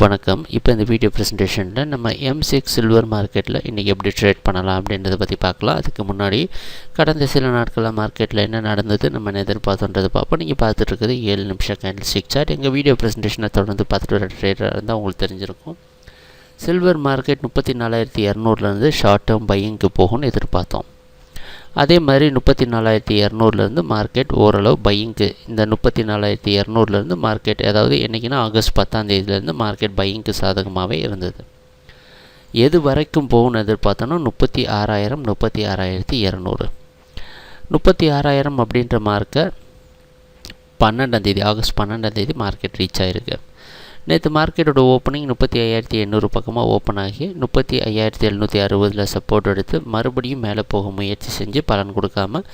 வணக்கம். இப்போ இந்த வீடியோ ப்ரெசன்டேஷனில் நம்ம M6 சில்வர் மார்க்கெட்டில் இன்றைக்கி எப்படி ட்ரேட் பண்ணலாம் அப்படின்றத பற்றி பார்க்கலாம். அதுக்கு முன்னாடி கடந்த சில நாட்களில் மார்க்கெட்டில் என்ன நடந்தது, நம்ம என்ன எதிர்பார்த்தோன்றதை பார்ப்போம். நீங்கள் பார்த்துட்டு இருக்குது 7 நிமிஷம் கேண்டில் ஸ்டிக் சார்ட். எங்கள் வீடியோ ப்ரெசன்டேஷனை தொடர்ந்து பார்த்துட்டு வர ட்ரேடராக இருந்தால் உங்களுக்கு தெரிஞ்சிருக்கும். சில்வர் மார்க்கெட் 34,200 ஷார்ட் டேர்ம் பையிங்க்கு போகும்னு எதிர்பார்த்தோம். அதே மாதிரி 34,200 மார்க்கெட் ஓரளவு பையிங்க்கு, இந்த 34,200 மார்க்கெட், அதாவது என்றைக்குன்னா ஆகஸ்ட் 10 மார்க்கெட் பையிங்க்கு சாதகமாகவே இருந்தது. எது வரைக்கும் போகும்னு எதிர்பார்த்தோன்னா 36,000 36,200. 36,000 அப்படின்ற மார்க்கை ஆகஸ்ட் 12 மார்க்கெட் ரீச் ஆகிருக்கு. நேற்று மார்க்கெட்டோட ஓப்பனிங் 35,800 பக்கமாக ஓப்பன் ஆகி 35,760 சப்போர்ட் எடுத்து மறுபடியும் மேலே போக முயற்சி செஞ்சு பலன் கொடுக்காமல்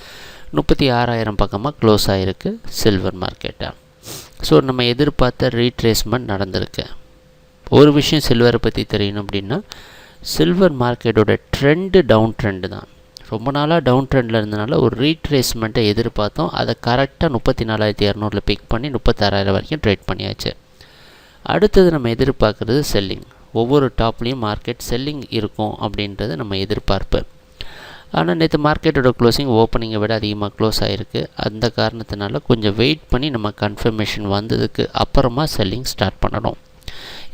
36,000 பக்கமாக க்ளோஸ் ஆகிருக்கு சில்வர் மார்க்கெட்டை. ஸோ நம்ம எதிர்பார்த்த ரீட்ரேஸ்மெண்ட் நடந்திருக்கு. ஒரு விஷயம் சில்வரை பற்றி தெரியணும் அப்படின்னா, சில்வர் மார்க்கெட்டோட ட்ரெண்டு டவுன் ட்ரெண்டு தான். ரொம்ப நாளாக டவுன் ட்ரெண்டில் இருந்தனால ஒரு ரீட்ரேஸ்மெண்ட்டை எதிர்பார்த்தோம். அதை கரெக்டாக 34,200 பிக் பண்ணி 36,000 வரைக்கும் ட்ரேட் பண்ணியாச்சு. அடுத்தது நம்ம எதிர்பார்க்குறது செல்லிங். ஒவ்வொரு டாப்லேயும் மார்க்கெட் செல்லிங் இருக்கும் அப்படின்றது நம்ம எதிர்பார்ப்பு. ஆனால் நேற்று மார்க்கெட்டோட க்ளோசிங் ஓப்பனிங்கை விட அதிகமாக க்ளோஸ் ஆகிருக்கு. அந்த காரணத்தினால கொஞ்சம் வெயிட் பண்ணி நம்ம கன்ஃபர்மேஷன் வந்ததுக்கு அப்புறமா செல்லிங் ஸ்டார்ட் பண்ணணும்.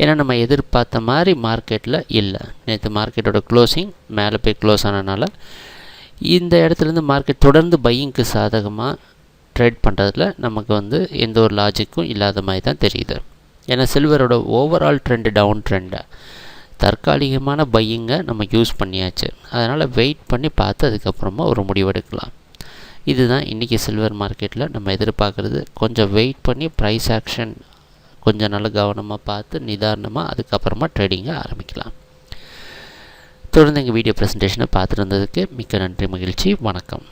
ஏன்னா நம்ம எதிர்பார்த்த மாதிரி மார்க்கெட்டில் இல்லை. நேற்று மார்க்கெட்டோட க்ளோசிங் மேலே போய் க்ளோஸ் ஆனதுனால இந்த இடத்துலேருந்து மார்க்கெட் தொடர்ந்து பையிங்க்கு சாதகமாக ட்ரேட் பண்ணுறதுல நமக்கு எந்த ஒரு லாஜிக்கும் இல்லாத மாதிரி தான் தெரியுது. ஏன்னா சில்வரோட ஓவரால் ட்ரெண்டு டவுன் ட்ரெண்டை, தற்காலிகமான பையிங்கை நம்ம யூஸ் பண்ணியாச்சு. அதனால் வெயிட் பண்ணி பார்த்து அதுக்கப்புறமா ஒரு முடிவெடுக்கலாம். இதுதான் இன்றைக்கி சில்வர் மார்க்கெட்டில் நம்ம எதிர்பார்க்குறது. கொஞ்சம் வெயிட் பண்ணி ப்ரைஸ் ஆக்ஷன் கொஞ்சம் நல்ல கவனமாக பார்த்து நிதானமாக அதுக்கப்புறமா ட்ரேடிங்கை ஆரம்பிக்கலாம். தொடர்ந்து எங்கள் வீடியோ ப்ரெசன்டேஷனை பார்த்துட்டு இருந்ததுக்கு மிக்க நன்றி, மகிழ்ச்சி, வணக்கம்.